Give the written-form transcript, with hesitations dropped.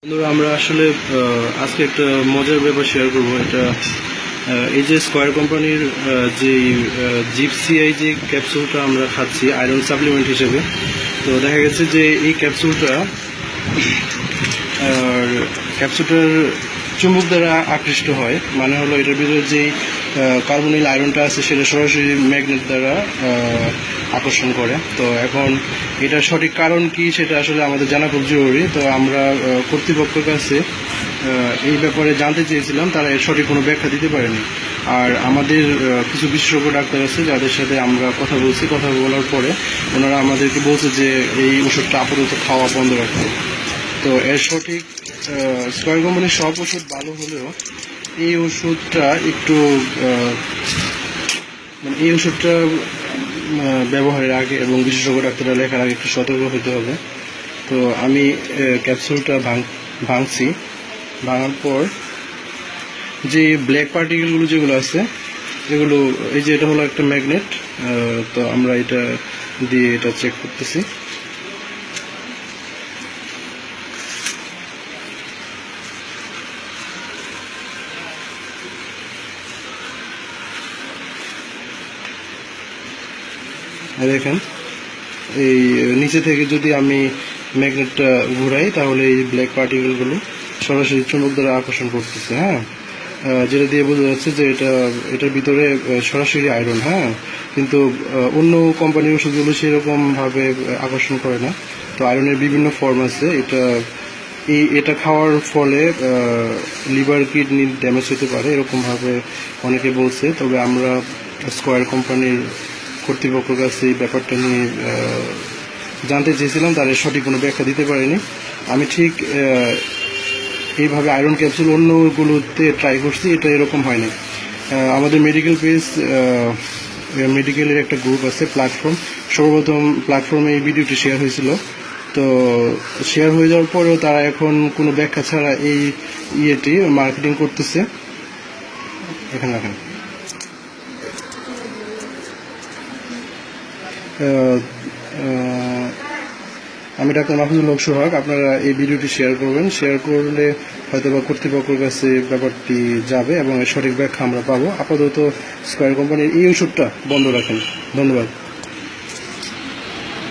বন্ধুরা, আমরা আসলে আজকে একটা মজার ব্যাপার শেয়ার করবো। এটা এই যে স্কয়ার কোম্পানির যে জিপসিআই যে ক্যাপসুলটা আমরা খাচ্ছি আয়রন সাপ্লিমেন্ট হিসেবে, তো দেখা গেছে যে এই ক্যাপসুলটার চুম্বক দ্বারা আকৃষ্ট হয়। মানে হলো এটার ভিতরে যেই কার্বনিল আয়রনটা আছে সেটা সরাসরি ম্যাগনেট দ্বারা আকর্ষণ করে। তো এখন এটার সঠিক কারণ কি সেটা আসলে আমাদের জানা খুব জরুরি। তো আমরা কর্তৃপক্ষের কাছে এই ব্যাপারে জানতে চেয়েছিলাম, তারা এর সঠিক কোনো ব্যাখ্যা দিতে পারেনি। আর আমাদের কিছু বিশেষজ্ঞ ডাক্তার আছে যাদের সাথে আমরা কথা বলছি, কথা বলার পরে ওনারা আমাদেরকে বলছে যে এই ওষুধটা আপাতত খাওয়া বন্ধ রাখতে। তো এর সঠিক স্কয়ার কোম্পানির সব ওষুধ ভালো হলেও এই ওষুধটা একটু মানে এই ওষুধটা ব্যবহারের আগে এবং বিশেষজ্ঞ ডাক্তাররা লেখার আগে একটু সতর্ক হতে হবে। তো আমি ক্যাপসুলটা ভাঙছি। ভাঙার পর যে ব্ল্যাক পার্টিকেলগুলো যেগুলো আছে এগুলো, এই যে এটা হলো একটা ম্যাগনেট। তো আমরা এটা দিয়ে এটা চেক করতেছি। দেখেন, এই নিচে থেকে যদি আমি ম্যাগনেটটা ঘুরাই তাহলে এই ব্ল্যাক পার্টিকেলগুলো সরাসরি চুম্বক দ্বারা আকর্ষণ করতেছে। হ্যাঁ, যেটা দিয়ে বোঝা যাচ্ছে যে এটার ভিতরে সরাসরি আয়রন। হ্যাঁ, কিন্তু অন্য কোম্পানির ওষুধগুলো সেরকম ভাবে আকর্ষণ করে না। তো আয়রনের বিভিন্ন ফর্ম আছে। এটা খাওয়ার ফলে লিভার কিডনি ড্যামেজ হতে পারে এরকম ভাবে অনেকে বলছে। তবে আমরা স্কয়ার কোম্পানির কর্তৃপক্ষের কাছে এই ব্যাপারটা নিয়ে জানতে চেয়েছিলাম, তারা সঠিক কোনো ব্যাখ্যা দিতে পারেনি। আমি ঠিক এইভাবে আয়রন ক্যাপসুল অন্যগুলোতে ট্রাই করছি, এটা এরকম হয়নি। আমাদের মেডিকেলের একটা গ্রুপ আছে, প্ল্যাটফর্ম, সর্বপ্রথম প্ল্যাটফর্মে এই ভিডিওটি শেয়ার হয়েছিল। তো শেয়ার হয়ে যাওয়ার পরেও তারা এখন কোনো ব্যাখ্যা ছাড়া এই ইয়েটি মার্কেটিং করতেছে। এখানে রাখেন। আমি ডাক্তার মাহফুজুল হক সোহাগ। আপনারা এই ভিডিওটি শেয়ার করবেন। শেয়ার করলে হয়তো বা কর্তৃপক্ষের কাছে ব্যাপারটি যাবে এবং এর সঠিক ব্যাখ্যা আমরা পাবো। আপাতত স্কয়ার কোম্পানির এই ওষুধটা বন্ধ রাখেন। ধন্যবাদ।